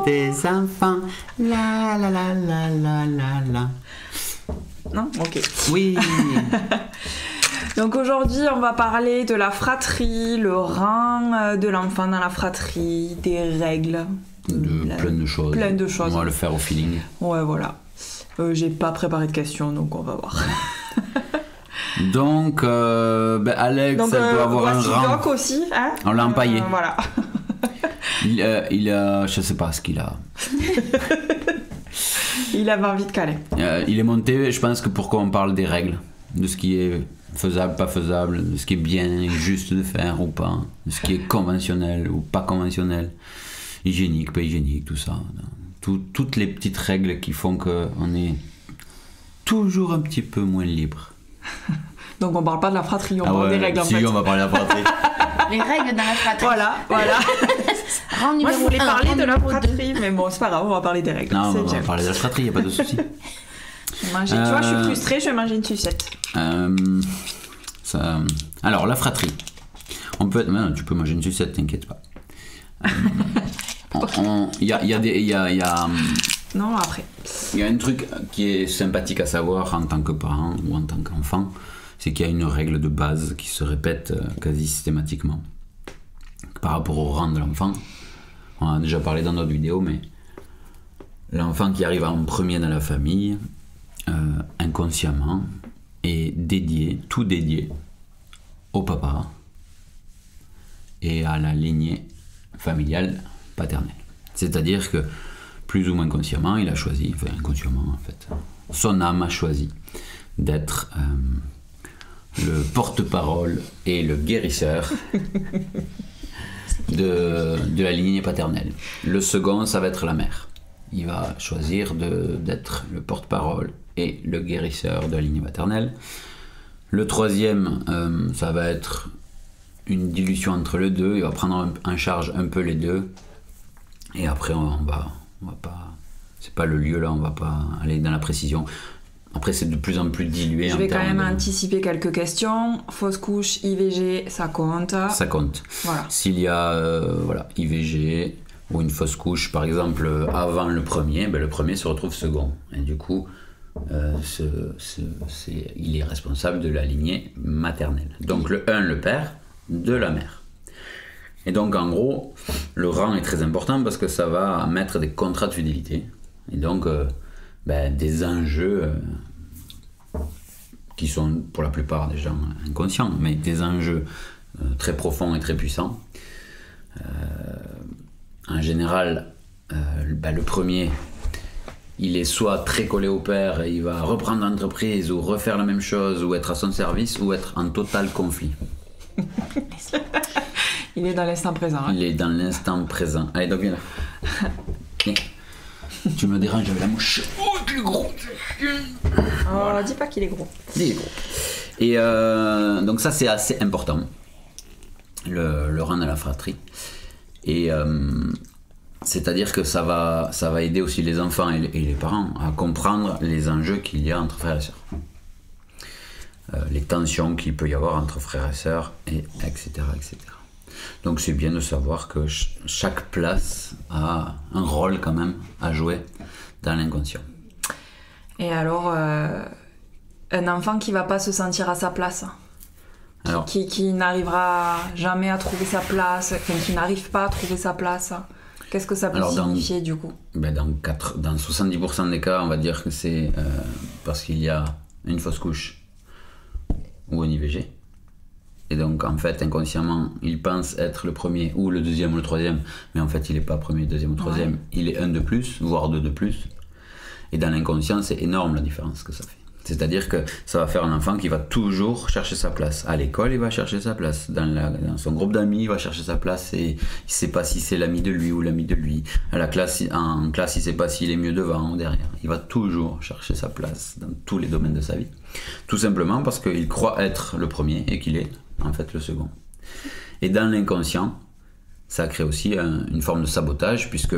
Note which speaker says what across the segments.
Speaker 1: tes enfants. La la la la la la la.
Speaker 2: Non? Ok.
Speaker 1: Oui.
Speaker 2: Donc aujourd'hui, on va parler de la fratrie, le rang de l'enfant dans la fratrie, des règles.
Speaker 1: Plein de choses.
Speaker 2: Plein de choses.
Speaker 1: On va le faire au feeling.
Speaker 2: Ouais, voilà. J'ai pas préparé de questions, donc on va voir.
Speaker 1: Donc, Alex,
Speaker 2: donc,
Speaker 1: elle doit avoir un rang.
Speaker 2: Doc aussi, hein.
Speaker 1: On l'a empaillé.
Speaker 2: Voilà.
Speaker 1: Il a, je sais pas ce qu'il a.
Speaker 2: Il avait envie de caler.
Speaker 1: Il est monté, je pense que pourquoi on parle des règles, de ce qui est faisable, pas faisable, de ce qui est bien et juste de faire ou pas, de ce qui est conventionnel ou pas conventionnel, hygiénique, pas hygiénique, tout ça. Toutes les petites règles qui font qu'on est toujours un petit peu moins libre.
Speaker 2: Donc on parle pas de la fratrie, on parle des règles en
Speaker 1: si,
Speaker 2: fait.
Speaker 1: on va parler de la fratrie.
Speaker 3: Les règles dans la fratrie.
Speaker 2: Voilà. Moi je voulais parler de la fratrie, mais bon c'est pas grave, on va parler des règles.
Speaker 1: Non, on va parler de la fratrie, y a pas de souci.
Speaker 2: Tu vois, je suis frustrée, je vais manger une sucette.
Speaker 1: Alors la fratrie. Non, tu peux manger une sucette, t'inquiète pas. Il y a
Speaker 2: Non, après.
Speaker 1: Il y a un truc qui est sympathique à savoir en tant que parent ou en tant qu'enfant, c'est qu'il y a une règle de base qui se répète quasi systématiquement par rapport au rang de l'enfant. On en a déjà parlé dans notre vidéo, mais l'enfant qui arrive en premier dans la famille, inconsciemment, est tout dédié au papa et à la lignée familiale paternelle. C'est-à-dire que plus ou moins consciemment, il a choisi, enfin inconsciemment en fait, son âme a choisi d'être le porte-parole et le guérisseur de la lignée paternelle. Le second, ça va être la mère. Il va choisir d'être le porte-parole et le guérisseur de la lignée paternelle. Le troisième, ça va être une dilution entre les deux. Il va prendre en charge un peu les deux. Et après, on va pas... C'est pas le lieu là, on va pas aller dans la précision. Après, c'est de plus en plus dilué.
Speaker 2: Je vais quand même anticiper quelques questions. Fausse couche, IVG, ça compte.
Speaker 1: Ça compte.
Speaker 2: Voilà.
Speaker 1: S'il y a IVG ou une fausse couche, par exemple, avant le premier, le premier se retrouve second. Et du coup, il est responsable de la lignée maternelle. Donc le 1, le père, de la mère. Et donc, en gros, le rang est très important parce que ça va mettre des contrats de fidélité. Et donc, des enjeux qui sont pour la plupart des gens inconscients, mais des enjeux très profonds et très puissants. En général, le premier, il est soit très collé au père et il va reprendre l'entreprise ou refaire la même chose ou être à son service ou être en total conflit.
Speaker 2: Il est dans l'instant présent. Hein.
Speaker 1: Il est dans l'instant présent. Allez, donc viens là. Tu me déranges avec la mouche. Oh, tu es gros.
Speaker 2: Voilà. Dis pas qu'il est gros.
Speaker 1: Il est gros. Et donc ça, c'est assez important. Le rang de la fratrie. Et c'est-à-dire que ça va aider aussi les enfants et les parents à comprendre les enjeux qu'il y a entre frères et sœurs. Les tensions qu'il peut y avoir entre frères et sœurs, etc., etc. Donc c'est bien de savoir que chaque place a un rôle quand même à jouer dans l'inconscient.
Speaker 2: Et alors, un enfant qui va pas se sentir à sa place, alors, qui n'arrivera jamais à trouver sa place, qui n'arrive pas à trouver sa place, qu'est-ce que ça peut signifier du coup?
Speaker 1: Dans 70% des cas, on va dire que c'est parce qu'il y a une fausse couche ou un IVG. Et donc, en fait, inconsciemment, il pense être le premier ou le deuxième ou le troisième, mais en fait, il n'est pas premier, deuxième ou troisième. Ouais. Il est un de plus, voire deux de plus. Et dans l'inconscient, c'est énorme la différence que ça fait. C'est-à-dire que ça va faire un enfant qui va toujours chercher sa place. À l'école, il va chercher sa place. Dans son groupe d'amis, il va chercher sa place et il ne sait pas si c'est l'ami de lui ou l'ami de lui. En classe, il ne sait pas s'il est mieux devant ou derrière. Il va toujours chercher sa place dans tous les domaines de sa vie. Tout simplement parce qu'il croit être le premier et qu'il est en fait le second. Et dans l'inconscient, ça crée aussi une forme de sabotage puisque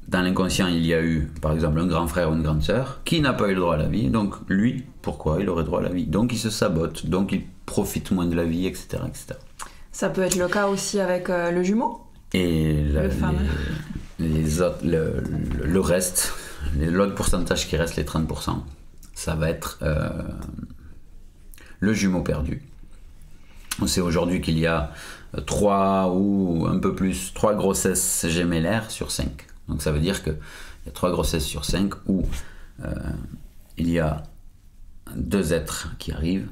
Speaker 1: dans l'inconscient, il y a eu, par exemple, un grand frère ou une grande sœur qui n'a pas eu le droit à la vie. Donc, lui, pourquoi il aurait droit à la vie? Donc, il se sabote, donc il profite moins de la vie, etc. etc.
Speaker 2: Ça peut être le cas aussi avec le jumeau?
Speaker 1: Et le reste, l'autre pourcentage qui reste, les 30%, ça va être le jumeau perdu. On sait aujourd'hui qu'il y a 3 ou un peu plus, 3 grossesses gémellaires sur 5. Donc ça veut dire qu'il y a 3 grossesses sur 5 où il y a 2 êtres qui arrivent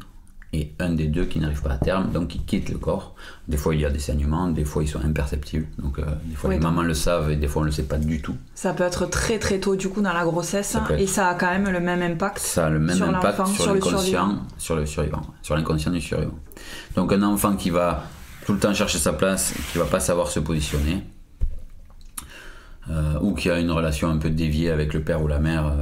Speaker 1: et un des 2 qui n'arrive pas à terme, donc qui quitte le corps. Des fois il y a des saignements, des fois ils sont imperceptibles, donc des fois les mamans le savent et des fois on ne le sait pas du tout.
Speaker 2: Ça peut être très très tôt du coup dans la grossesse et ça a quand même le même impact.
Speaker 1: Ça a le même impact sur l'inconscient, sur le survivant, sur l'inconscient du survivant. Donc un enfant qui va tout le temps chercher sa place, qui ne va pas savoir se positionner, ou qui a une relation un peu déviée avec le père ou la mère,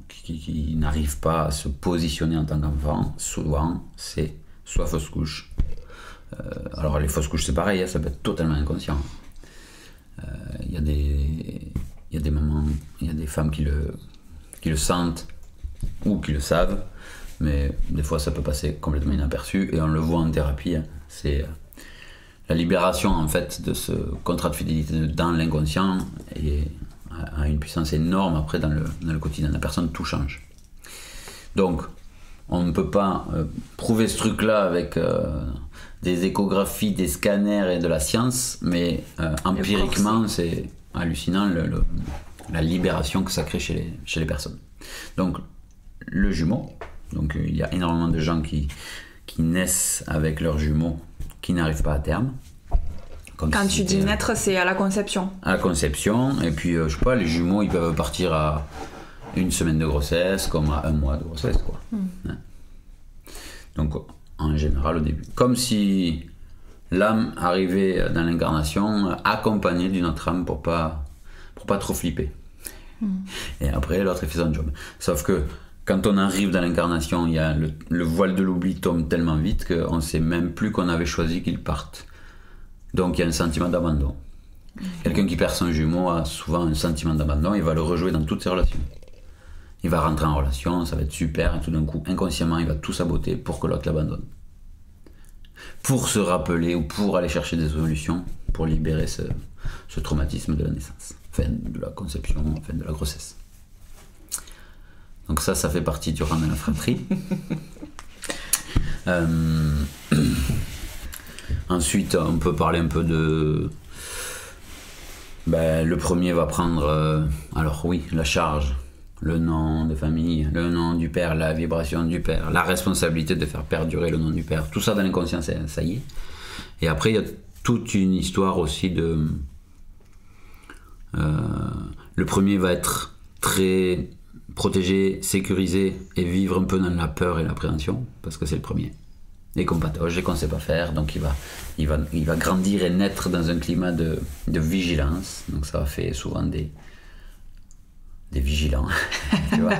Speaker 1: qui n'arrive pas à se positionner en tant qu'enfant, souvent c'est soit fausse couche. Alors les fausses couches c'est pareil, hein, ça peut être totalement inconscient. Il y a des mamans, il y a des femmes qui le sentent ou qui le savent, mais des fois ça peut passer complètement inaperçu et on le voit en thérapie. Hein. C'est la libération en fait de ce contrat de fidélité dans l'inconscient et a une puissance énorme après dans le quotidien. La personne, tout change. Donc, on ne peut pas prouver ce truc-là avec des échographies, des scanners et de la science, mais empiriquement, c'est hallucinant la libération que ça crée chez les personnes. Donc, le jumeau, donc il y a énormément de gens qui naissent avec leurs jumeaux qui n'arrivent pas à terme.
Speaker 2: Quand tu dis naître, c'est à la conception.
Speaker 1: À la conception, et puis je sais pas, les jumeaux ils peuvent partir à 1 semaine de grossesse, comme à 1 mois de grossesse, quoi. Ouais. Donc en général au début. Comme si l'âme arrivait dans l'incarnation accompagnée d'une autre âme pour pas trop flipper. Et après l'autre il fait son job. Sauf que quand on arrive dans l'incarnation, il y a le voile de l'oubli tombe tellement vite qu'on ne sait même plus qu'on avait choisi qu'il parte. Donc il y a un sentiment d'abandon. Quelqu'un qui perd son jumeau a souvent un sentiment d'abandon, il va le rejouer dans toutes ses relations. Il va rentrer en relation, ça va être super, et tout d'un coup, inconsciemment, il va tout saboter pour que l'autre l'abandonne. Pour se rappeler ou pour aller chercher des solutions, pour libérer ce traumatisme de la naissance, enfin de la conception, enfin de la grossesse. Donc ça fait partie du rang de la fratrie. Ensuite, on peut parler un peu de... le premier va prendre, alors oui, la charge, le nom de famille, le nom du père, la vibration du père, la responsabilité de faire perdurer le nom du père. Tout ça dans l'inconscient, ça y est. Et après, il y a toute une histoire aussi de... le premier va être très protégé, sécurisé et vivre un peu dans la peur et l'appréhension, parce que c'est le premier. Et qu'on patauge et qu'on ne sait pas faire, donc il va grandir et naître dans un climat de vigilance. Donc ça fait souvent des vigilants, tu vois,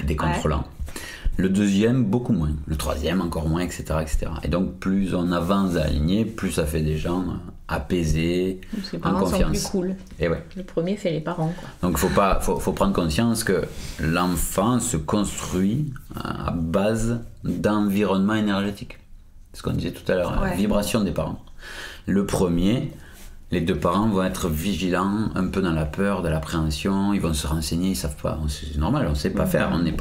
Speaker 1: des contrôlants. Ouais. Le deuxième, beaucoup moins. Le troisième, encore moins, etc., etc. Et donc, plus on avance à aligner, plus ça fait des gens apaisés, en confiance. Les parents sont plus
Speaker 3: cool.
Speaker 1: Et ouais.
Speaker 3: Le premier fait les parents, quoi.
Speaker 1: Donc, faut prendre conscience que l'enfant se construit à base d'environnement énergétique. C'est ce qu'on disait tout à l'heure, la vibration des parents. Le premier, les 2 parents vont être vigilants, un peu dans la peur, de l'appréhension, ils vont se renseigner, ils savent pas. C'est normal, on ne sait pas faire, on n'a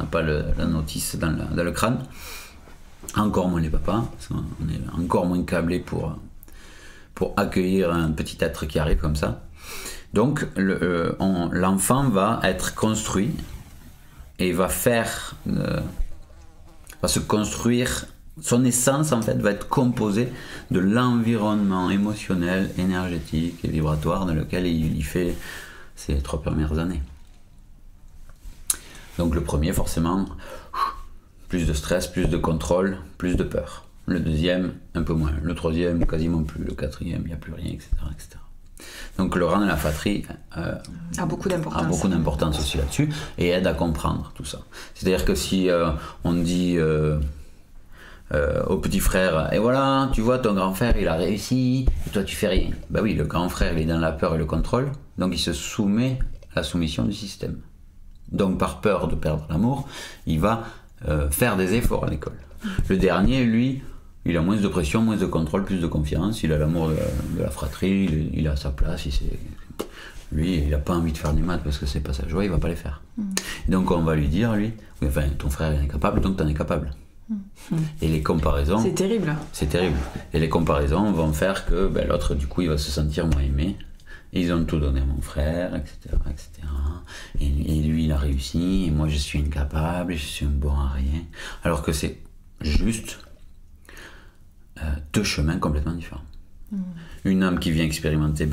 Speaker 1: pas la notice dans le crâne. Encore moins les papas, parce qu'on est encore moins câblés pour accueillir un petit être qui arrive comme ça. Donc l'enfant va être construit et va se construire. Son essence en fait va être composée de l'environnement émotionnel, énergétique et vibratoire dans lequel il fait ses 3 premières années. Donc le premier forcément, plus de stress, plus de contrôle, plus de peur. Le deuxième, un peu moins. Le troisième, quasiment plus. Le quatrième, il n'y a plus rien, etc., etc. Donc le rang de la fratrie
Speaker 2: a beaucoup d'importance
Speaker 1: aussi là-dessus et aide à comprendre tout ça. C'est-à-dire que si on dit... au petit frère, et voilà, tu vois, ton grand frère il a réussi, et toi tu fais rien. Ben oui, le grand frère il est dans la peur et le contrôle, donc il se soumet à la soumission du système. Donc par peur de perdre l'amour, il va faire des efforts à l'école. Le dernier, lui, il a moins de pression, moins de contrôle, plus de confiance, il a l'amour de la fratrie, il a sa place, lui, il n'a pas envie de faire des maths parce que c'est pas sa joie, il va pas les faire. Et donc on va lui dire, lui, enfin ton frère il est capable, donc t'en es capable. Et les comparaisons...
Speaker 2: C'est terrible.
Speaker 1: C'est terrible. Et les comparaisons vont faire que l'autre, du coup, il va se sentir moins aimé. Et ils ont tout donné à mon frère, etc. etc. Et lui, il a réussi, et moi, je suis incapable, et je suis un bon à rien. Alors que c'est juste deux chemins complètement différents. Une âme qui vient expérimenter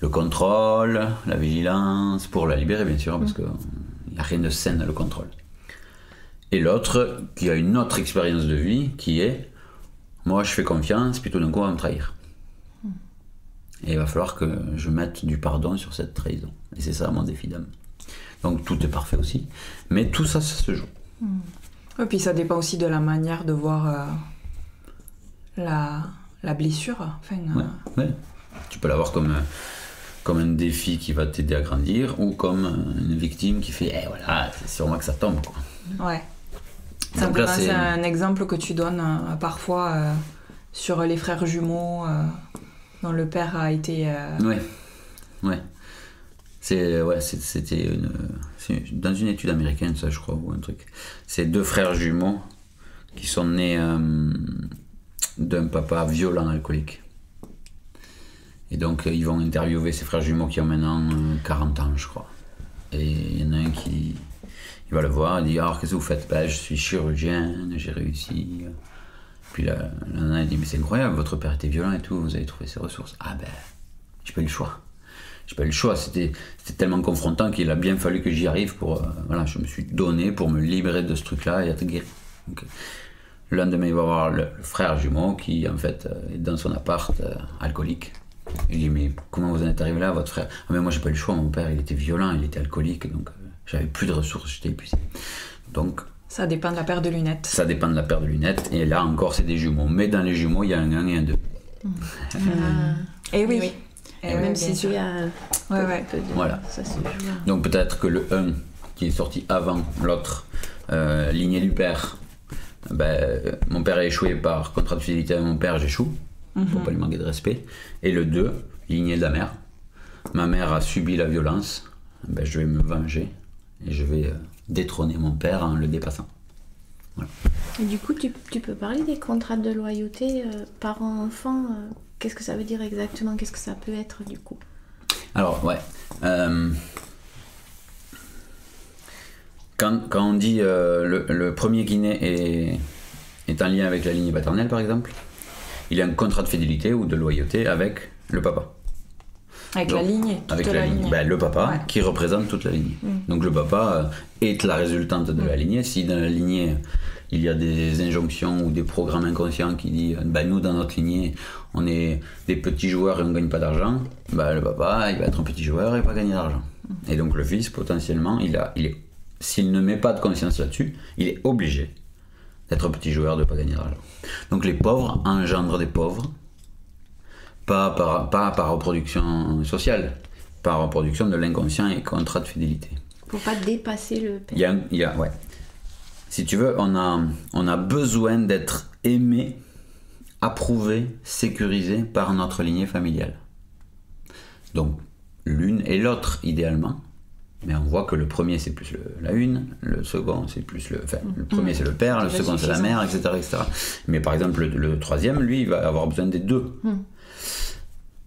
Speaker 1: le contrôle, la vigilance, pour la libérer, bien sûr, parce qu'il n'y a rien de sain dans le contrôle. Et l'autre qui a une autre expérience de vie qui est moi je fais confiance puis tout d'un coup on va me trahir. Et il va falloir que je mette du pardon sur cette trahison. Et c'est ça mon défi d'âme. Donc tout est parfait aussi. Mais tout ça, ça se joue.
Speaker 2: Et puis ça dépend aussi de la manière de voir la blessure. Enfin,
Speaker 1: ouais. Tu peux l'avoir comme un défi qui va t'aider à grandir ou comme une victime qui fait voilà, c'est sur moi que ça tombe, quoi.
Speaker 2: Ouais. Ça me fait penser à un exemple que tu donnes parfois sur les frères jumeaux dont le père a été...
Speaker 1: Ouais. C'était dans une étude américaine, ça je crois, ou un truc. C'est deux frères jumeaux qui sont nés d'un papa violent alcoolique. Et donc ils vont interviewer ces frères jumeaux qui ont maintenant 40 ans, je crois. Et il y en a un qui... Il va le voir, il dit alors qu'est-ce que vous faites? Je suis chirurgien, j'ai réussi. Puis la nana elle dit mais c'est incroyable, votre père était violent et tout, vous avez trouvé ses ressources. J'ai pas eu le choix. C'était tellement confrontant qu'il a bien fallu que j'y arrive pour je me suis donné pour me libérer de ce truc-là et être guéri. Donc, le lendemain il va voir le frère jumeau qui en fait est dans son appart alcoolique. Il dit mais comment vous en êtes arrivé là, votre frère? Mais moi j'ai pas eu le choix, mon père il était violent, il était alcoolique donc j'avais plus de ressources, j'étais épuisé. Donc
Speaker 2: ça dépend de la paire de lunettes.
Speaker 1: Ça dépend de la paire de lunettes. Et là encore, c'est des jumeaux. Mais dans les jumeaux, il y a un 1 et un 2.
Speaker 2: Et oui.
Speaker 3: Et même si il y a peu de...
Speaker 1: Voilà.
Speaker 3: Ça se joue.
Speaker 1: Donc peut-être que le 1 qui est sorti avant l'autre, lignée du père, mon père a échoué par contrat de fidélité avec mon père, j'échoue, pour pas lui manquer de respect. Et le 2, lignée de la mère. Ma mère a subi la violence, je vais me venger. Et je vais détrôner mon père en le dépassant. Voilà.
Speaker 3: Et du coup, tu peux parler des contrats de loyauté parent-enfant. Qu'est-ce que ça veut dire exactement? Qu'est-ce que ça peut être du coup?
Speaker 1: Alors, ouais. Quand on dit le premier qui naît est en lien avec la lignée paternelle, par exemple, il y a un contrat de fidélité ou de loyauté avec le papa.
Speaker 2: Avec la lignée, toute la lignée.
Speaker 1: Le papa qui représente toute la lignée. Donc le papa est la résultante de la lignée. Si dans la lignée il y a des injonctions ou des programmes inconscients qui disent nous dans notre lignée on est des petits joueurs et on ne gagne pas d'argent, le papa il va être un petit joueur et pas gagner d'argent. Et donc le fils potentiellement s'il ne met pas de conscience là-dessus, il est obligé d'être un petit joueur, de ne pas gagner d'argent. Donc les pauvres engendrent des pauvres. Pas par reproduction sociale, par reproduction de l'inconscient et contrat de fidélité.
Speaker 3: Pour pas dépasser le père.
Speaker 1: Ouais. Si tu veux, on a besoin d'être aimé, approuvé, sécurisé par notre lignée familiale. Donc l'une et l'autre idéalement, mais on voit que le premier c'est plus la une, le second c'est plus le premier c'est le père, le second c'est la mère, etc. Mais par exemple le troisième, lui, il va avoir besoin des deux.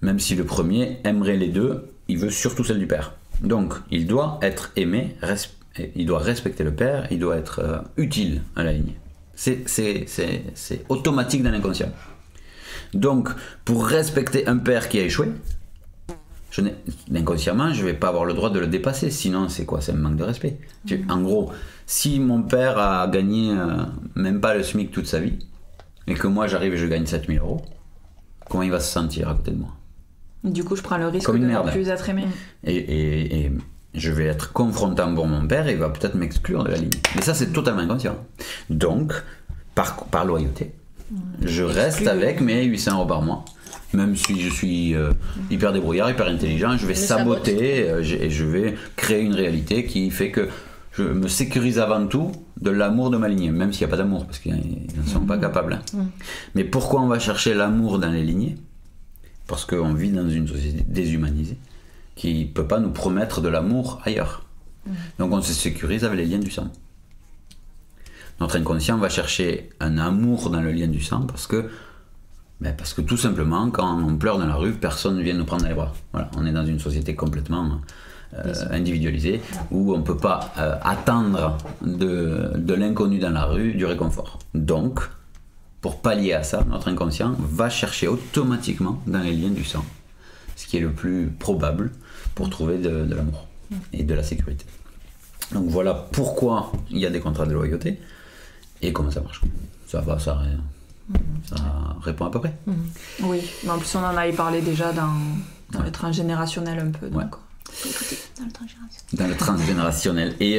Speaker 1: Même si le premier aimerait les deux, il veut surtout celle du père. Donc, il doit être aimé, il doit respecter le père, il doit être utile à la lignée. C'est automatique dans l'inconscient. Donc, pour respecter un père qui a échoué, inconsciemment, je ne vais pas avoir le droit de le dépasser. Sinon, c'est quoi? C'est un manque de respect. En gros, si mon père a gagné même pas le SMIC toute sa vie, et que moi j'arrive et je gagne 7 000 €, comment il va se sentir à côté de moi?
Speaker 2: Du coup, je prends le risque de ne plus être aimé.
Speaker 1: Et je vais être confrontant pour mon père et il va peut-être m'exclure de la ligne. Mais ça, c'est totalement inconscient. Donc, par loyauté, je reste avec mes 800 € par mois. Même si je suis hyper débrouillard, hyper intelligent, je vais saboter et je vais créer une réalité qui fait que je me sécurise avant tout de l'amour de ma lignée, même s'il n'y a pas d'amour, parce qu'ils n'en sont pas capables. Hein. Mais pourquoi on va chercher l'amour dans les lignées? Parce qu'on vit dans une société déshumanisée qui ne peut pas nous promettre de l'amour ailleurs. Donc on se sécurise avec les liens du sang. Notre inconscient va chercher un amour dans le lien du sang parce que tout simplement, quand on pleure dans la rue, personne ne vient nous prendre dans les bras. Voilà, on est dans une société complètement individualisée où on ne peut pas attendre de l'inconnu dans la rue du réconfort. Donc, pour pallier à ça, notre inconscient va chercher automatiquement dans les liens du sang, ce qui est le plus probable pour trouver de l'amour et de la sécurité. Donc voilà pourquoi il y a des contrats de loyauté et comment ça marche. Ça répond à peu près.
Speaker 2: Oui, mais en plus on en avait parlé déjà dans le transgénérationnel un peu. Donc.
Speaker 1: Dans le transgénérationnel. Et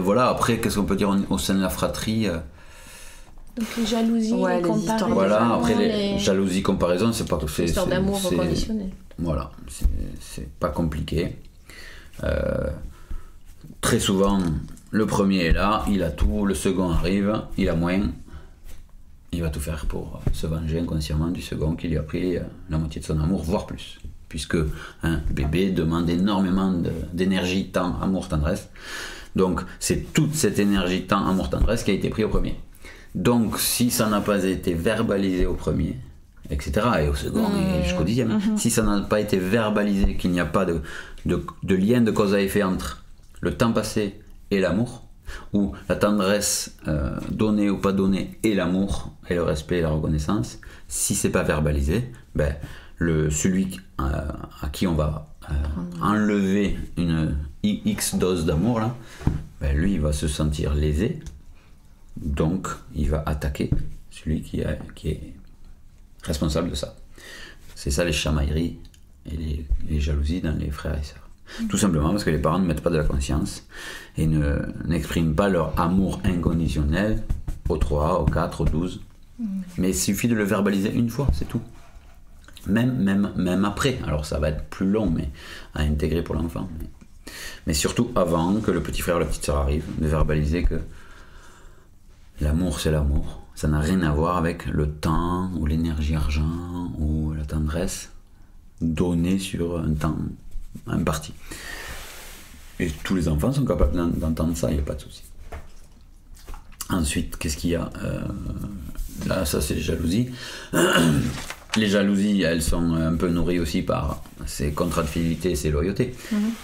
Speaker 1: voilà, après, qu'est-ce qu'on peut dire au sein de la fratrie
Speaker 3: Donc les jalousies, les comparaisons.
Speaker 1: Voilà, après les jalousies, comparaisons, c'est pas tout. C'est
Speaker 3: l'histoire d'amour reconditionnel.
Speaker 1: Voilà, c'est pas compliqué. Très souvent, le premier est là, il a tout, le second arrive, il a moins. Il va tout faire pour se venger inconsciemment du second qui lui a pris la moitié de son amour, voire plus. Puisque un bébé demande énormément d'énergie, temps, amour, tendresse. Donc c'est toute cette énergie, temps, amour, tendresse qui a été pris au premier. Donc si ça n'a pas été verbalisé au premier, etc., et au second et jusqu'au 10e, si ça n'a pas été verbalisé, qu'il n'y a pas de lien de cause à effet entre le temps passé et l'amour, ou la tendresse donnée ou pas donnée et l'amour et le respect et la reconnaissance, si c'est pas verbalisé, celui à qui on va enlever une X dose d'amour là, lui il va se sentir lésé, donc il va attaquer celui qui est responsable de ça. C'est ça les chamailleries et les jalousies dans les frères et sœurs. Tout simplement parce que les parents ne mettent pas de la conscience et n'expriment pas leur amour inconditionnel au 3, au 4, au 12. Mais il suffit de le verbaliser une fois, c'est tout. Même après, alors ça va être plus long mais à intégrer pour l'enfant. Mais surtout avant que le petit frère ou la petite sœur arrive, de verbaliser que l'amour c'est l'amour. Ça n'a rien à voir avec le temps ou l'énergie argent ou la tendresse donnée sur un temps imparti. Et tous les enfants sont capables d'entendre ça, il n'y a pas de souci. Ensuite, qu'est-ce qu'il y a là, ça c'est les jalousies. Les jalousies, elles sont un peu nourries aussi par ces contrats de fidélité et ces loyautés.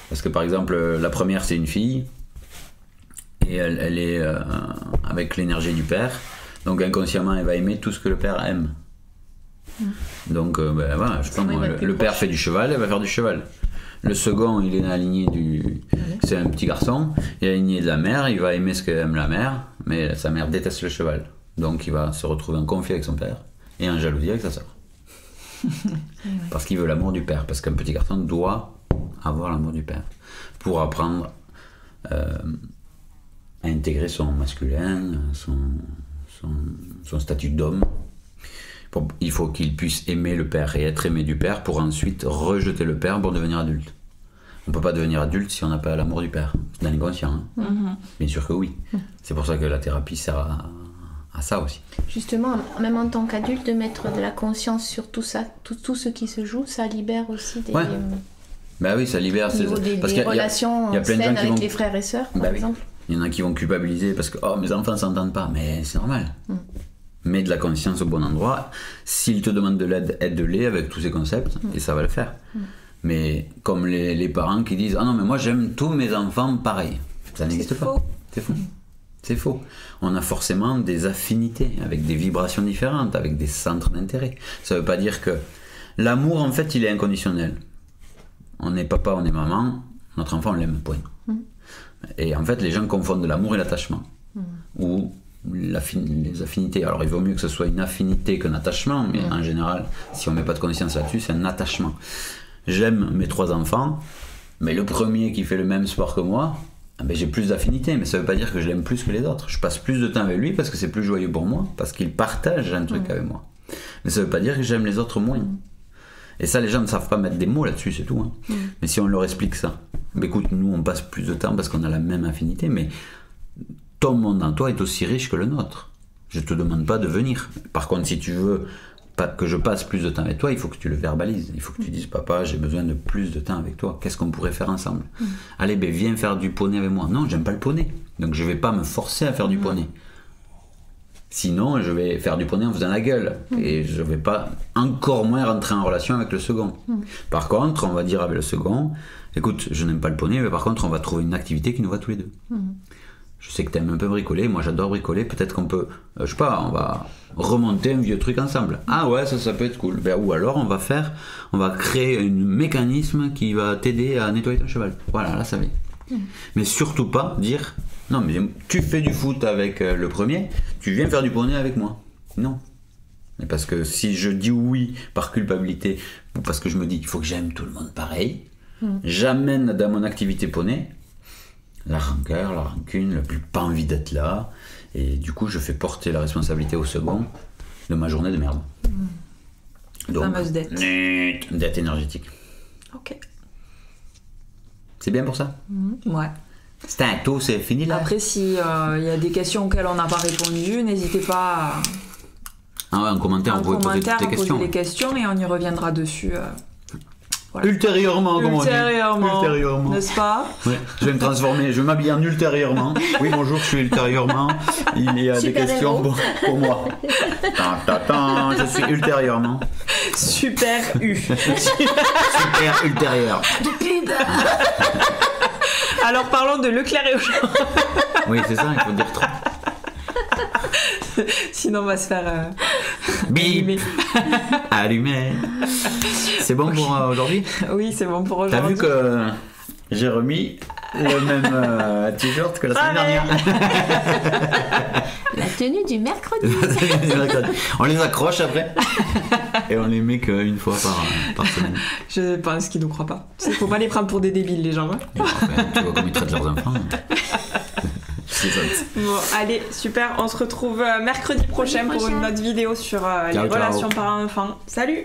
Speaker 1: Parce que par exemple, la première c'est une fille, et elle est avec l'énergie du père, donc inconsciemment elle va aimer tout ce que le père aime. Donc voilà, je pense, le père fait du cheval, elle va faire du cheval. Le second, il est dans la lignée c'est un petit garçon, il a la lignée de la mère, il va aimer ce qu'aime la mère, mais sa mère déteste le cheval. Donc il va se retrouver en conflit avec son père et en jalousie avec sa sœur. Parce qu'il veut l'amour du père, parce qu'un petit garçon doit avoir l'amour du père pour apprendre à intégrer son masculin, son statut d'homme. Il faut qu'il puisse aimer le père et être aimé du père pour ensuite rejeter le père pour devenir adulte. On ne peut pas devenir adulte si on n'a pas l'amour du père, dans l'inconscient. Bien sûr que oui. C'est pour ça que la thérapie sert à ça aussi.
Speaker 3: Justement, même en tant qu'adulte, de mettre de la conscience sur tout ça, tout ce qui se joue, ça libère aussi des...
Speaker 1: oui, ça libère.
Speaker 3: Au niveau des relations saines avec les frères et sœurs, par exemple.
Speaker 1: Il y en a qui vont culpabiliser parce que mes enfants ne s'entendent pas, mais c'est normal. Mets de la conscience au bon endroit. S'il te demande de l'aide, aide-les avec tous ces concepts et ça va le faire. Mais comme les parents qui disent « Ah non, mais moi j'aime tous mes enfants pareil ». Ça n'existe pas. C'est faux. C'est faux. On a forcément des affinités avec des vibrations différentes, avec des centres d'intérêt. Ça ne veut pas dire que l'amour, en fait, il est inconditionnel. On est papa, on est maman, notre enfant, on l'aime, point. Et en fait, les gens confondent l'amour et l'attachement. Ou les affinités. Alors il vaut mieux que ce soit une affinité qu'un attachement, mais en général, si on ne met pas de conscience là-dessus, c'est un attachement. J'aime mes 3 enfants, mais le premier qui fait le même sport que moi, j'ai plus d'affinité, mais ça ne veut pas dire que je l'aime plus que les autres. Je passe plus de temps avec lui parce que c'est plus joyeux pour moi, parce qu'il partage un truc avec moi. Mais ça ne veut pas dire que j'aime les autres moins. Et ça, les gens ne savent pas mettre des mots là-dessus, c'est tout. Mais si on leur explique ça, écoute, nous on passe plus de temps parce qu'on a la même affinité, mais ton monde en toi est aussi riche que le nôtre. Je te demande pas de venir. Par contre, si tu veux que je passe plus de temps avec toi, il faut que tu le verbalises. Il faut que tu dises, papa, j'ai besoin de plus de temps avec toi. Qu'est-ce qu'on pourrait faire ensemble? Allez, viens faire du poney avec moi. Non, j'aime pas le poney. Donc je vais pas me forcer à faire du poney. Sinon, je vais faire du poney en faisant la gueule. Et je vais pas encore moins rentrer en relation avec le second. Par contre, on va dire avec le second, écoute, je n'aime pas le poney, mais par contre, on va trouver une activité qui nous va tous les deux. Je sais que tu aimes un peu bricoler, moi j'adore bricoler, peut-être qu'on peut, je sais pas, on va remonter un vieux truc ensemble. Ah ouais, ça peut être cool. Ou alors on va créer un mécanisme qui va t'aider à nettoyer ton cheval. Voilà, là ça va. Mais surtout pas dire, non mais tu fais du foot avec le premier, tu viens faire du poney avec moi. Non. Mais parce que si je dis oui par culpabilité, ou parce que je me dis qu'il faut que j'aime tout le monde pareil, j'amène dans mon activité poney la rancœur, la rancune, le plus pas envie d'être là, et du coup je fais porter la responsabilité au second de ma journée de merde. Donc,
Speaker 2: fameuse dette.
Speaker 1: Dette énergétique.
Speaker 2: Ok.
Speaker 1: C'est bien pour ça?
Speaker 2: Ouais.
Speaker 1: C'était un taux, c'est fini là.
Speaker 2: Après, si y a des questions auxquelles on n'a pas répondu, n'hésitez pas
Speaker 1: en commentaire, vous pouvez poser toutes les questions.
Speaker 2: Poser les questions et on y reviendra dessus.
Speaker 1: Voilà. Ultérieurement, comme on dit.
Speaker 2: Ultérieurement. N'est-ce pas?
Speaker 1: Ouais. Je vais me transformer, je vais m'habiller en ultérieurement. Oui, bonjour, je suis ultérieurement. Il y a des questions pour moi. Je suis ultérieurement.
Speaker 2: Super U.
Speaker 1: Super ultérieur.
Speaker 2: Alors parlons de Leclerc et Auchan.
Speaker 1: Oui, c'est ça, il faut dire trop.
Speaker 2: Sinon on va se faire
Speaker 1: bip allumer. C'est bon pour aujourd'hui?
Speaker 2: Oui, c'est bon pour aujourd'hui.
Speaker 1: T'as vu que j'ai remis le même t-shirt que la semaine dernière?
Speaker 3: La tenue du mercredi.
Speaker 1: On les accroche après et on les met qu'une fois par semaine.
Speaker 2: Je pense qu'ils nous croient pas. Il faut pas les prendre pour des débiles, les gens. Hein.
Speaker 1: Bon, enfin, tu vois comme ils traitent leurs enfants.
Speaker 2: Bon, allez, super. On se retrouve mercredi prochain pour une autre vidéo sur les relations parents-enfants. Salut!